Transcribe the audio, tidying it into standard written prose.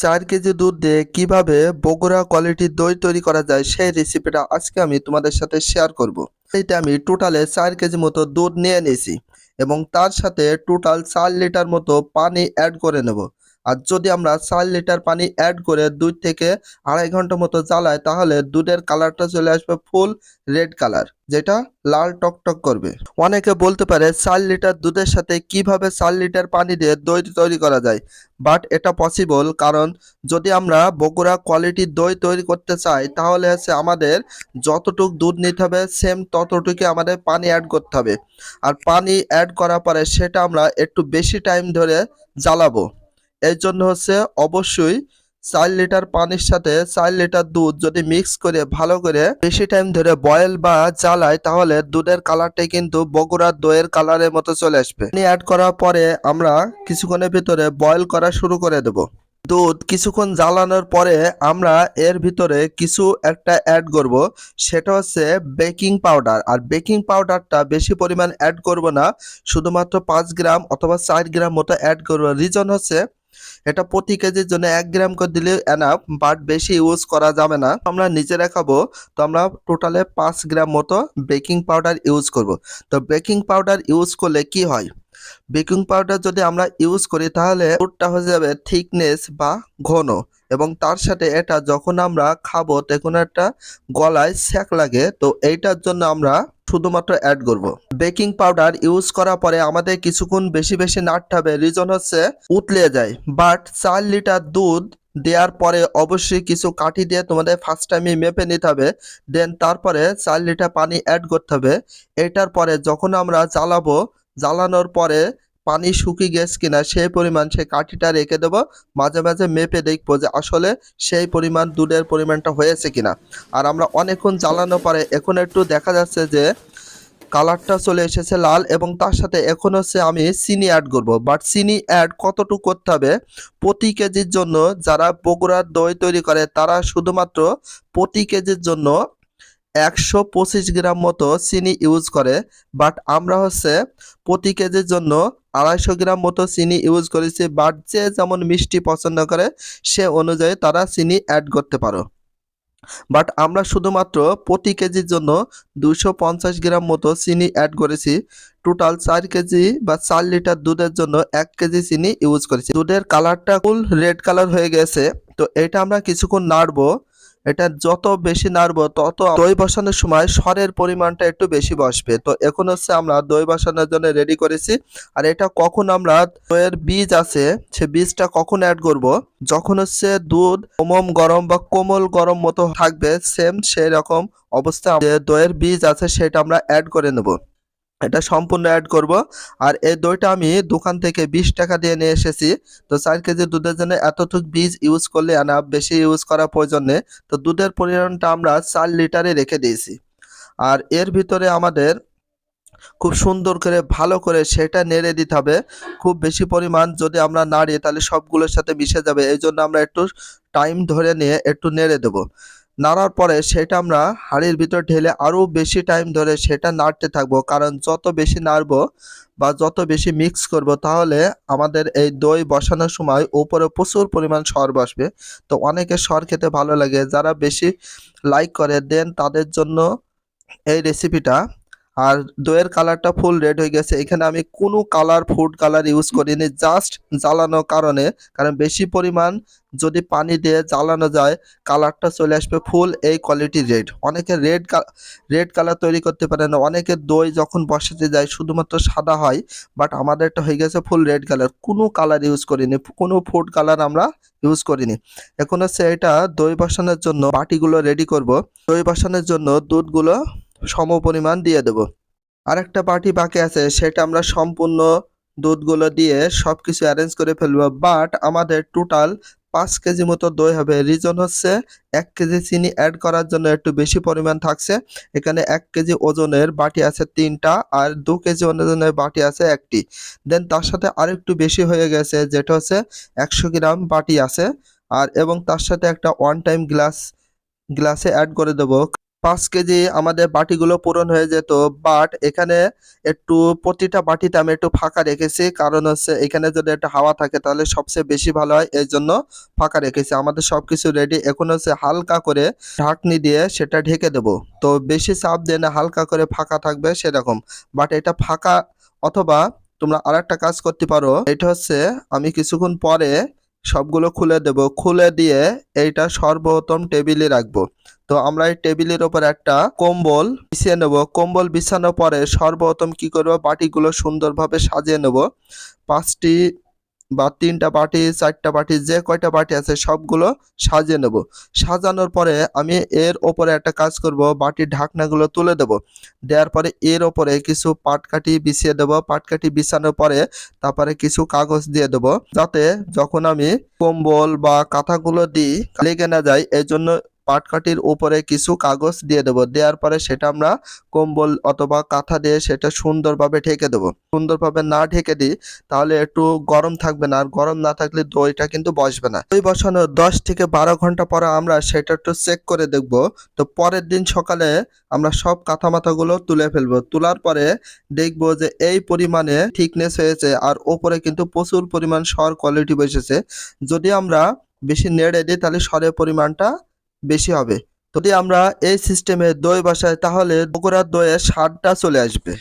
4 KG দুধ দিয়ে কিভাবে বগুড়া কোয়ালিটির দই তৈরি করা যায় সেই রেসিপিটা আজকে আমি তোমাদের সাথে শেয়ার করব। এইটা আমি টোটালে 4 কেজি মতো দুধ নিয়ে নিয়েছি এবং তার সাথে টোটাল 4 লিটার মতো পানি অ্যাড করে নেব। আর যদি আমরা 4 লিটার পানি অ্যাড করে 2 থেকে আড়াই ঘন্টা মতো জ্বালাই তাহলে দুধের কালারটা চলে আসবে ফুল রেড কালার, যেটা লাল টকটক করবে। অনেকে বলতে পারে 4 লিটার দুধের সাথে কিভাবে 4 লিটার পানি দিয়ে দই তৈরি করা যায়, বাট এটা পসিবল। কারণ যদি আমরা বগুড়া কোয়ালিটির দই তৈরি করতে চাই তাহলে হচ্ছে আমাদের যতটুক দুধ নিতে হবে সেম ততটুকু আমাদের পানি অ্যাড করতে হবে। আর পানি অ্যাড করার পরে সেটা আমরা একটু বেশি টাইম ধরে জ্বালাবো। এর জন্য হচ্ছে অবশ্যই 4 লিটার পানির সাথে 4 লিটার দুধ যদি মিক্স করে ভালো করে বেশি টাইম ধরে বয়েল বা জ্বালাই তাহলে দুধের কালারটাই কিন্তু বগুড়ার দইয়ের কালারের মতো চলে আসবে। পানি অ্যাড করার পরে আমরা কিছুক্ষণের ভিতরে বয়েল করা শুরু করে দেব। দুধ কিছুক্ষণ জ্বালানোর পরে আমরা এর ভিতরে কিছু একটা অ্যাড করব, সেটা হচ্ছে বেকিং পাউডার। আর বেকিং পাউডারটা বেশি পরিমাণ অ্যাড করব না, শুধুমাত্র 5 গ্রাম অথবা 4 গ্রাম মতো অ্যাড করব। রিজন হচ্ছে এটা প্রতি কেজির জন্য 1 গ্রাম করে দিলে এনাফ, বাট বেশি ইউজ করা যাবে না। আমরা নিজেরা খাবো, তো আমরা টোটালে 5 গ্রাম মতো বেকিং পাউডার ইউজ করব। তো বেকিং পাউডার ইউজ করলে কি হয়, বেকিং পাউডার যদি আমরা ইউজ করি তাহলে দুধটা হয়ে যাবে থিকনেস বা ঘন, এবং তার সাথে এটা যখন আমরা খাবো তখন একটা গলায় ছ্যাঁক লাগে। তো এইটার জন্য আমরা শুধুমাত্র অ্যাড করব। বেকিং পাউডার ইউজ করার পরে আমাদের কিছুক্ষণ বেশি বেশি নাড়তে হবে, রিজন হচ্ছে উতলে যায়। বাট 4 লিটার দুধ দেওয়ার পরে অবশ্যই কিছু কাঠি দিয়ে তোমাদের ফার্স্ট টাইমে মেপে নিতে হবে, দেন তারপরে 4 লিটার পানি অ্যাড করতে হবে। এটার পরে যখন আমরা জ্বালাবো, জ্বালানোর পরে পানি শুকিয়ে গেছে কিনা সেই পরিমাণ সে কাঠিটা রেখে দেবো। মাঝে মাঝে মেপে দেখবো যে আসলে সেই পরিমাণ দুধের পরিমাণটা হয়েছে কিনা। আর আমরা অনেকক্ষণ জ্বালানোর পরে এখন একটু দেখা যাচ্ছে যে কালারটা চলে এসেছে লাল, এবং তার সাথে এখন হচ্ছে আমি চিনি অ্যাড করব। বাট চিনি অ্যাড কতটুকু করতে হবে, প্রতি কেজির জন্য যারা বগুড়ার দই তৈরি করে তারা শুধুমাত্র প্রতি কেজির জন্য 125 গ্রাম মতো চিনি ইউজ করে। বাট আমরা হচ্ছে প্রতি কেজির জন্য 250 গ্রাম মতো চিনি ইউজ করেছি। বাট যে যেমন মিষ্টি পছন্দ করে সে অনুযায়ী তারা চিনি অ্যাড করতে পারো। বাট আমরা শুধুমাত্র প্রতি কেজির জন্য 250 গ্রাম মতো চিনি অ্যাড করেছি। টোটাল 4 কেজি বা 4 লিটার দুধের জন্য 1 কেজি চিনি ইউজ করেছি। দুধের কালারটা ফুল রেড কালার হয়ে গেছে। তো এটা আমরা কিছুক্ষণ নাড়বো। এটা যত বেশি নাড়বো তত দই বসানোর সময় সরের পরিমাণটা একটু বেশি বসবে। তো এখন হচ্ছে আমরা দই বসানোর জন্য রেডি করেছি। আর এটা কখন আমরা দইয়ের বীজ আছে সে বীজটা কখন অ্যাড করব, যখন হচ্ছে দুধ গরম বা কোমল গরম মতো থাকবে, সেম সেই রকম অবস্থা যে দইয়ের বীজ আছে সেটা আমরা অ্যাড করে নেব। এটা সম্পূর্ণ অ্যাড করব। আর এই দইটা আমি দোকান থেকে 20 টাকা দিয়ে নিয়ে এসেছি। তো 4 কেজি দুধের জন্য এতটুক বীজ ইউজ করলে না, বেশি ইউজ করার প্রয়োজন নেই। তো দুধের পরিমাণটা আমরা 4 লিটারে রেখে দিয়েছি। আর এর ভিতরে আমাদের খুব সুন্দর করে ভালো করে সেটা নেড়ে দিতে হবে। খুব বেশি পরিমাণ যদি আমরা নাড়ি তাহলে সবগুলোর সাথে মিশে যাবে। এই জন্য আমরা একটু টাইম ধরে নিয়ে একটু নেড়ে দেব। নাড়ার পরে সেটা আমরা হাঁড়ির ভিতর ঢেলে আরও বেশি টাইম ধরে সেটা নাড়তে থাকবো। কারণ যত বেশি নাড়বো বা যত বেশি মিক্স করব তাহলে আমাদের এই দই বসানোর সময় উপরে প্রচুর পরিমাণ সর বসবে। তো অনেকে সর খেতে ভালো লাগে, যারা বেশি লাইক করে দেন তাদের জন্য এই রেসিপিটা। আর দইয়ের কালারটা ফুল রেড হয়ে গেছে। এখানে আমি কোনো কালার ফুড কালার ইউজ করিনি, জাস্ট জ্বালানোর কারণে। কারণ বেশি পরিমাণ যদি পানি দিয়ে জ্বালানো যায় কালারটা চলে আসবে ফুল এই কোয়ালিটি রেড। অনেকে রেড কালার তৈরি করতে পারে না, অনেকে দই যখন বসাতে যায় শুধুমাত্র সাদা হয়। বাট আমাদেরটা হয়ে গেছে ফুল রেড কালার। কোনো কালার ইউজ করিনি, কোনো ফুড কালার আমরা ইউজ করিনি। এখন হচ্ছে এটা দই বসানোর জন্য বাটিগুলো রেডি করব। দই বসানোর জন্য দুধগুলো সম পরিমাণ দিয়ে দেব। আরেকটা বাটি বাকি আছে, সেটা আমরা সম্পূর্ণ দুধগুলো দিয়ে সবকিছু অ্যারেঞ্জ করে ফেলবো। বাট আমাদের টোটাল 5 কেজি মতো দই হবে। রিজন হচ্ছে 1 কেজি চিনি অ্যাড করার জন্য একটু বেশি পরিমাণ থাকছে। এখানে 1 কেজি ওজনের বাটি আছে 3টা, আর 2 কেজি ওজনের বাটি আছে 1টি। দেন তার সাথে আরেকটু বেশি হয়ে গেছে, যেটা হচ্ছে 100 গ্রাম বাটি আছে। আর এবং তার সাথে একটা ওয়ান টাইম গ্লাসে অ্যাড করে দেবো। 5 কেজি আমাদের বাটিগুলো পূরণ হয়ে যেত, বাট এখানে একটু প্রতিটা বাটিতে আমি একটু ফাঁকা রেখেছি, কারণ হচ্ছে এখানে যদি একটা হাওয়া থাকে তাহলে সবচেয়ে বেশি ভালো হয়, এই জন্য ফাঁকা রেখেছি। আমাদের সবকিছু রেডি, এখন হচ্ছে হালকা করে ঢাকনি দিয়ে সেটা ঢেকে দেব। তো বেশি চাপ দিয়ে না, হালকা করে ফাঁকা থাকবে সেরকম। বাট এটা ফাঁকা, অথবা তোমরা আরেকটা কাজ করতে পারো, এটা হচ্ছে আমি কিছুক্ষণ পরে সবগুলো খুলে দেব, খুলে দিয়ে এইটা সর্বপ্রথম টেবিলে রাখবো। তো আমরা এই টেবিলের উপর একটা কম্বল বিছিয়ে নেব। কম্বল বিছানোর পরে সর্বপ্রথম কি করব, বাটিগুলো সুন্দরভাবে সাজিয়ে নেব। 5টি বা 3টা বাটি, 4টা বাটি, যে কয়টা বাটি আছে সবগুলো সাজিয়ে নেব। সাজানোর পরে আমি এর ওপরে একটা কাজ করব, বাটির ঢাকনাগুলো তুলে দেব। দেওয়ার পরে এর ওপরে কিছু পাটকাঠি বিছিয়ে দেব। পাটকাঠি বিছানোর পরে তারপরে কিছু কাগজ দিয়ে দেব, যাতে যখন আমি কম্বল বা কাঁথাগুলো দিই লেগে না যায়, এই জন্য পাটকাঠির উপরে কিছু কাগজ দিয়ে দেব। দেওয়ার পরে সেটা আমরা কম্বল অথবা কাঁথা দিয়ে সেটা সুন্দরভাবে ঢেকে দেব। সুন্দরভাবে না ঢেকে দিই তাহলে একটু গরম থাকবে না, আর গরম না থাকলে দইটা কিন্তু বসবে না। দই বসানোর 10 থেকে 12 ঘন্টা পরে আমরা সেটা একটু চেক করে দেখব। তো পরের দিন সকালে আমরা সব কাঁথা মাথাগুলো তুলে ফেলবো। তোলার পরে দেখবো যে এই পরিমাণে থিকনেস হয়েছে, আর ওপরে কিন্তু প্রচুর পরিমাণ সর কোয়ালিটি বসেছে। যদি আমরা বেশি নেড়ে দিই তাহলে সরের পরিমাণটা বেশি হবে। যদি আমরা এই সিস্টেমে দই বসাই তাহলে বগুড়ার দইয়ের স্বাদটা চলে আসবে।